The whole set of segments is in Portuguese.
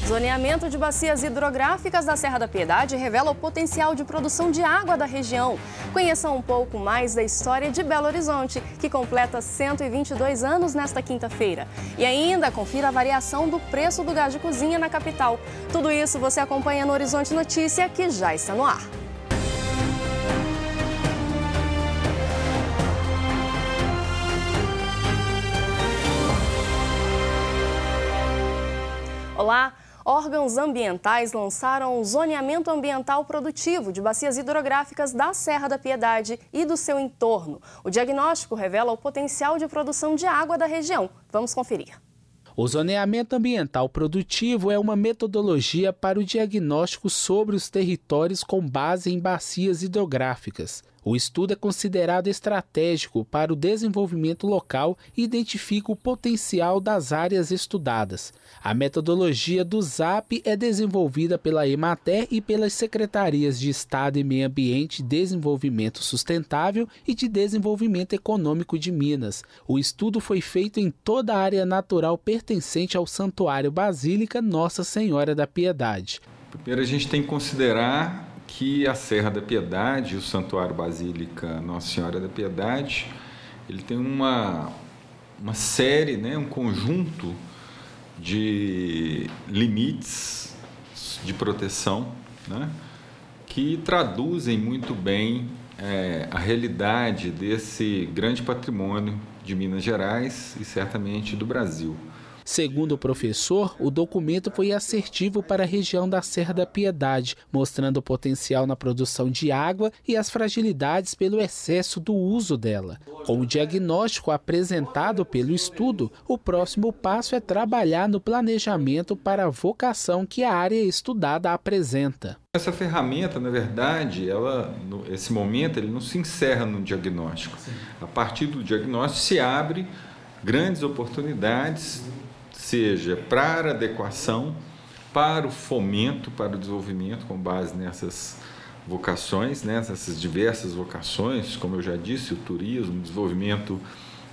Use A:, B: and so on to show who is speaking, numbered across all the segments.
A: Zoneamento de bacias hidrográficas da Serra da Piedade revela o potencial de produção de água da região. Conheça um pouco mais da história de Belo Horizonte, que completa 122 anos nesta quinta-feira. E ainda confira a variação do preço do gás de cozinha na capital. Tudo isso você acompanha no Horizonte Notícia, que já está no ar. Olá! Órgãos ambientais lançaram o zoneamento ambiental produtivo de bacias hidrográficas da Serra da Piedade e do seu entorno. O diagnóstico revela o potencial de produção de água da região. Vamos conferir.
B: O zoneamento ambiental produtivo é uma metodologia para o diagnóstico sobre os territórios com base em bacias hidrográficas. O estudo é considerado estratégico para o desenvolvimento local e identifica o potencial das áreas estudadas. A metodologia do ZAP é desenvolvida pela Emater e pelas Secretarias de Estado e Meio Ambiente, Desenvolvimento Sustentável e de Desenvolvimento Econômico de Minas. O estudo foi feito em toda a área natural pertencente ao Santuário Basílica Nossa Senhora da Piedade.
C: Primeiro, a gente tem que considerar que a Serra da Piedade, o Santuário Basílica Nossa Senhora da Piedade, ele tem uma série, um conjunto de limites de proteção, que traduzem muito bem a realidade desse grande patrimônio de Minas Gerais e certamente do Brasil.
B: Segundo o professor, o documento foi assertivo para a região da Serra da Piedade, mostrando o potencial na produção de água e as fragilidades pelo excesso do uso dela. Com o diagnóstico apresentado pelo estudo, o próximo passo é trabalhar no planejamento para a vocação que a área estudada apresenta.
C: Essa ferramenta, na verdade, esse momento ele não se encerra no diagnóstico. A partir do diagnóstico se abre grandes oportunidades, seja para a adequação, para o fomento, para o desenvolvimento com base nessas vocações, nessas diversas vocações, como eu já disse, o turismo, o desenvolvimento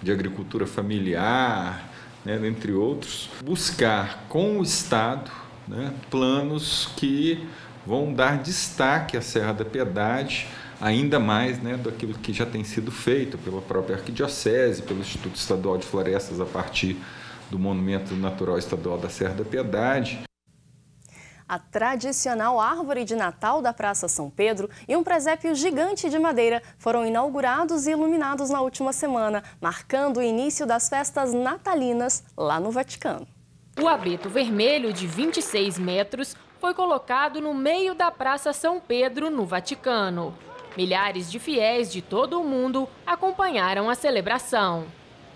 C: de agricultura familiar, entre outros. Buscar com o Estado planos que vão dar destaque à Serra da Piedade, ainda mais daquilo que já tem sido feito pela própria Arquidiocese, pelo Instituto Estadual de Florestas, a partir do Monumento Natural Estadual da Serra da Piedade.
A: A tradicional árvore de Natal da Praça São Pedro e um presépio gigante de madeira foram inaugurados e iluminados na última semana, marcando o início das festas natalinas lá no Vaticano.
D: O abeto vermelho de 26 metros foi colocado no meio da Praça São Pedro, no Vaticano. Milhares de fiéis de todo o mundo acompanharam a celebração.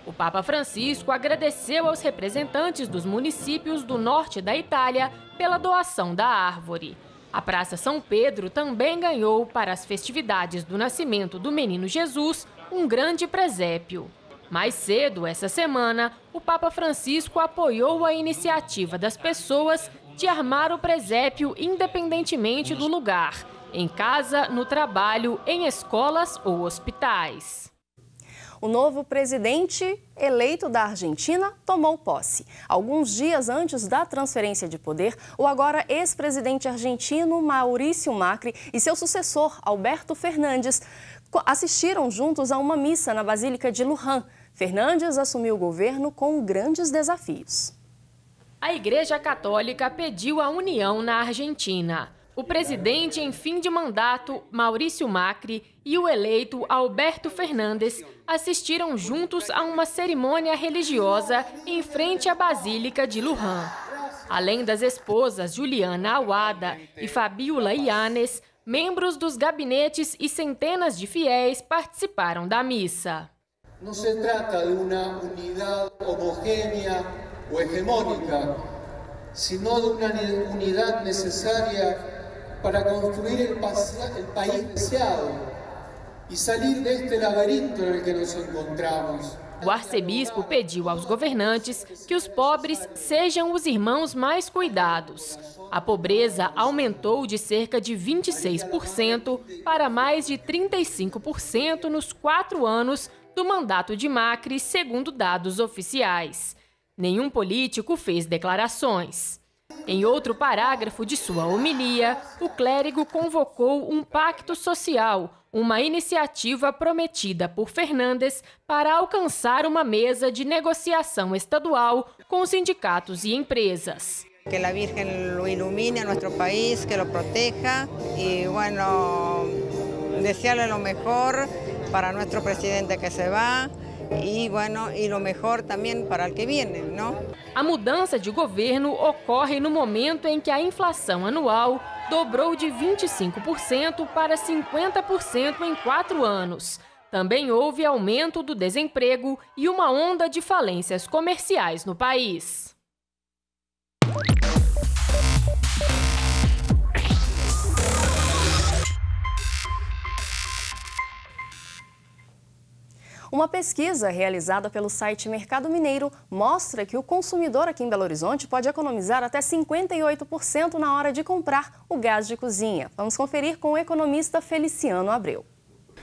D: O Papa Francisco agradeceu aos representantes dos municípios do norte da Itália pela doação da árvore. A Praça São Pedro também ganhou, para as festividades do nascimento do menino Jesus, um grande presépio. Mais cedo, essa semana, o Papa Francisco apoiou a iniciativa das pessoas de armar o presépio independentemente do lugar, em casa, no trabalho, em escolas ou hospitais.
A: O novo presidente eleito da Argentina tomou posse. Alguns dias antes da transferência de poder, o agora ex-presidente argentino Maurício Macri e seu sucessor, Alberto Fernandes, assistiram juntos a uma missa na Basílica de Luján. Fernandes assumiu o governo com grandes desafios.
D: A Igreja Católica pediu a união na Argentina. O presidente em fim de mandato, Maurício Macri, e o eleito Alberto Fernandes assistiram juntos a uma cerimônia religiosa em frente à Basílica de Luján. Além das esposas Juliana Aguada e Fabiola Yanes, membros dos gabinetes e centenas de fiéis participaram da missa.
E: Não se trata de uma unidade homogênea ou hegemônica, sino de uma unidade necessária para construir el país deseado y salir de este laberinto en el que nos encontramos.
D: O arcebispo pediu aos governantes que os pobres sejam os irmãos mais cuidados. A pobreza aumentou de cerca de 26% para mais de 35% nos 4 anos do mandato de Macri, segundo dados oficiais. Nenhum político fez declarações. Em outro parágrafo de sua homilia, o clérigo convocou um pacto social, uma iniciativa prometida por Fernández para alcançar uma mesa de negociação estadual com sindicatos e empresas.
F: Que a Virgen lo ilumine a nosso país, que lo proteja e, bueno, desearle lo mejor para nosso presidente que se va. E, bueno, e o melhor também para o que viene, não?
D: A mudança de governo ocorre no momento em que a inflação anual dobrou de 25% para 50% em 4 anos. Também houve aumento do desemprego e uma onda de falências comerciais no país.
A: Uma pesquisa realizada pelo site Mercado Mineiro mostra que o consumidor aqui em Belo Horizonte pode economizar até 58% na hora de comprar o gás de cozinha. Vamos conferir com o economista Feliciano Abreu.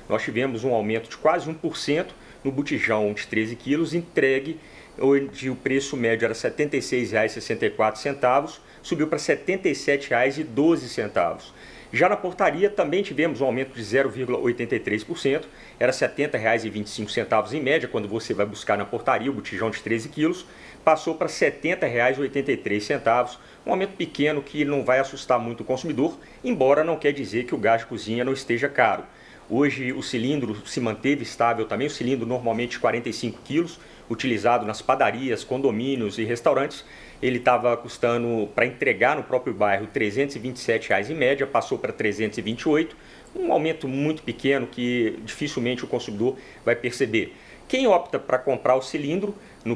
G: Nós tivemos um aumento de quase 1% no botijão de 13 quilos entregue, onde o preço médio era R$ 76,64, subiu para R$ 77,12. Já na portaria também tivemos um aumento de 0,83%, era R$ 70,25 em média, quando você vai buscar na portaria o botijão de 13 quilos, passou para R$ 70,83, um aumento pequeno que não vai assustar muito o consumidor, embora não quer dizer que o gás de cozinha não esteja caro. Hoje o cilindro se manteve estável também, o cilindro normalmente de 45 quilos, utilizado nas padarias, condomínios e restaurantes. Ele estava custando, para entregar no próprio bairro, R$ 327 em média, passou para R$ 328, um aumento muito pequeno que dificilmente o consumidor vai perceber. Quem opta para comprar o cilindro na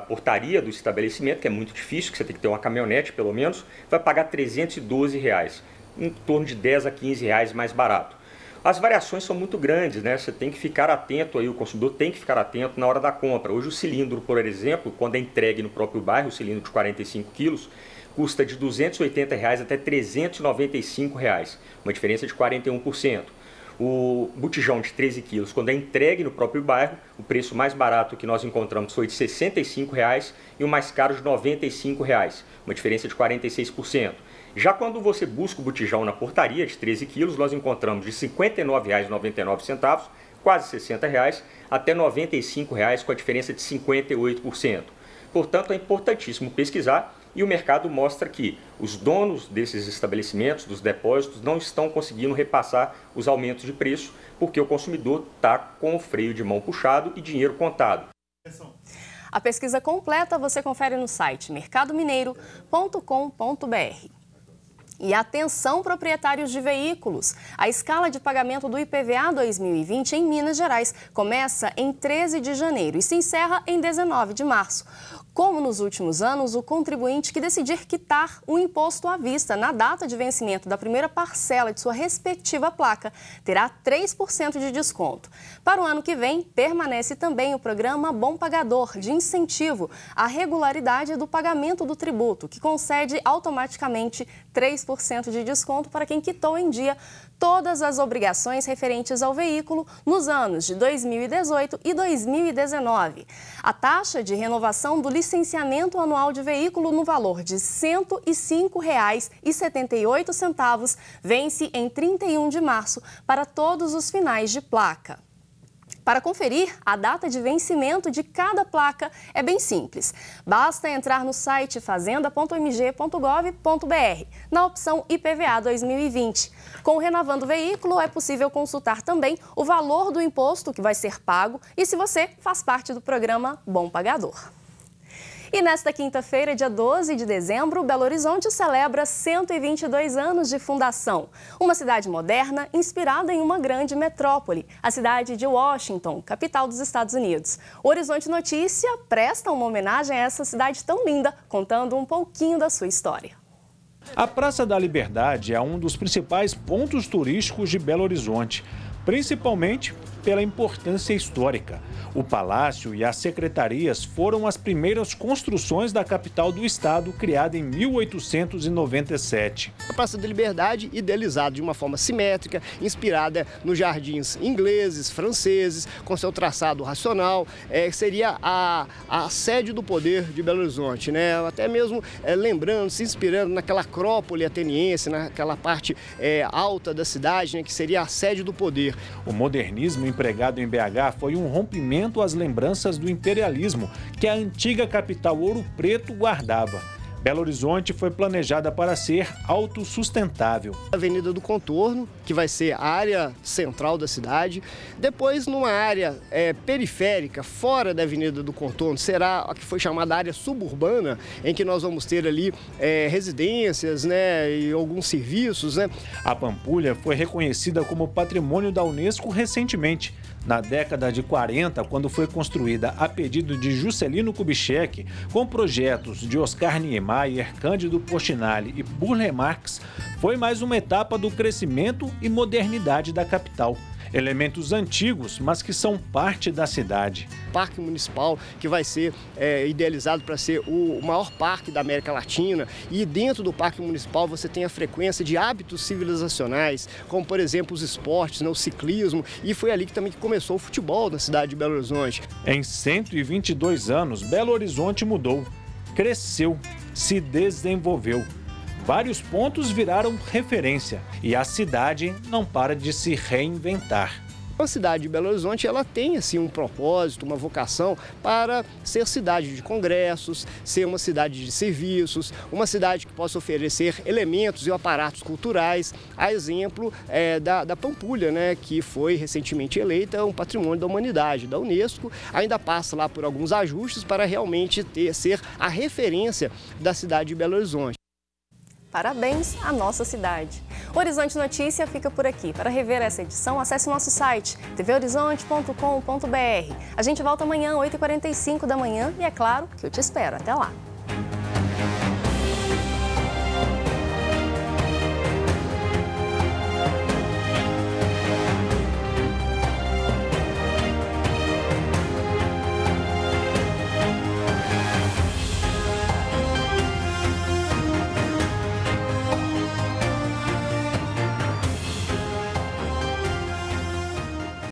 G: portaria do estabelecimento, que é muito difícil, que você tem que ter uma caminhonete pelo menos, vai pagar R$ 312, em torno de R$ 10 a R$ 15 mais barato. As variações são muito grandes, né? Você tem que ficar atento, aí, o consumidor tem que ficar atento na hora da compra. Hoje o cilindro, por exemplo, quando é entregue no próprio bairro, o cilindro de 45 quilos, custa de R$ 280 até R$ 395, uma diferença de 41%. O botijão de 13 quilos, quando é entregue no próprio bairro, o preço mais barato que nós encontramos foi de R$ 65 e o mais caro de R$ 95, uma diferença de 46%. Já quando você busca o botijão na portaria de 13 quilos, nós encontramos de R$ 59,99, quase R$ 60, até R$ 95, com a diferença de 58%. Portanto, é importantíssimo pesquisar e o mercado mostra que os donos desses estabelecimentos, dos depósitos, não estão conseguindo repassar os aumentos de preço porque o consumidor está com o freio de mão puxado e dinheiro contado.
A: A pesquisa completa você confere no site mercadomineiro.com.br. E atenção, proprietários de veículos! A escala de pagamento do IPVA 2020 em Minas Gerais começa em 13 de janeiro e se encerra em 19 de março. Como nos últimos anos, o contribuinte que decidir quitar o imposto à vista na data de vencimento da primeira parcela de sua respectiva placa terá 3% de desconto. Para o ano que vem, permanece também o programa Bom Pagador, de incentivo à regularidade do pagamento do tributo, que concede automaticamente 3% de desconto para quem quitou em dia todas as obrigações referentes ao veículo nos anos de 2018 e 2019. A taxa de renovação do licenciamento anual de veículo no valor de R$ 105,78 vence em 31 de março para todos os finais de placa. Para conferir a data de vencimento de cada placa é bem simples. Basta entrar no site fazenda.mg.gov.br, na opção IPVA 2020. Com o Renovando Veículo, é possível consultar também o valor do imposto que vai ser pago e se você faz parte do programa Bom Pagador. E nesta quinta-feira, dia 12 de dezembro, Belo Horizonte celebra 122 anos de fundação. Uma cidade moderna inspirada em uma grande metrópole, a cidade de Washington, capital dos Estados Unidos. O Horizonte Notícia presta uma homenagem a essa cidade tão linda, contando um pouquinho da sua história.
H: A Praça da Liberdade é um dos principais pontos turísticos de Belo Horizonte, principalmente pela importância histórica. O palácio e as secretarias foram as primeiras construções da capital do estado, criada em 1897.
I: A Praça da Liberdade, idealizada de uma forma simétrica, inspirada nos jardins ingleses, franceses, com seu traçado racional, seria a sede do poder de Belo Horizonte, né? Até mesmo lembrando, se inspirando naquela acrópole ateniense, naquela parte alta da cidade, né, que seria a sede do poder.
H: O modernismo empregado em BH foi um rompimento às lembranças do imperialismo que a antiga capital Ouro Preto guardava. Belo Horizonte foi planejada para ser autossustentável.
I: A Avenida do Contorno, que vai ser a área central da cidade. Depois, numa área periférica, fora da Avenida do Contorno, será a que foi chamada área suburbana, em que nós vamos ter ali residências, né, e alguns serviços, né.
H: A Pampulha foi reconhecida como patrimônio da Unesco recentemente. Na década de 40, quando foi construída a pedido de Juscelino Kubitschek, com projetos de Oscar Niemeyer, Cândido Portinari e Burle Marx, foi mais uma etapa do crescimento e modernidade da capital. Elementos antigos, mas que são parte da cidade.
I: Parque Municipal, que vai ser idealizado para ser o maior parque da América Latina, e dentro do Parque Municipal você tem a frequência de hábitos civilizacionais, como por exemplo os esportes, né, o ciclismo, e foi ali que também começou o futebol na cidade de Belo Horizonte.
H: Em 122 anos, Belo Horizonte mudou, cresceu, se desenvolveu. Vários pontos viraram referência e a cidade não para de se reinventar.
I: A cidade de Belo Horizonte, ela tem assim um propósito, uma vocação para ser cidade de congressos, ser uma cidade de serviços, uma cidade que possa oferecer elementos e aparatos culturais, a exemplo da Pampulha, né, que foi recentemente eleita um patrimônio da humanidade da Unesco, ainda passa lá por alguns ajustes para realmente ser a referência da cidade de Belo Horizonte.
A: Parabéns à nossa cidade. O Horizonte Notícia fica por aqui. Para rever essa edição, acesse o nosso site tvhorizonte.com.br. A gente volta amanhã, 8h45 da manhã, e é claro que eu te espero. Até lá!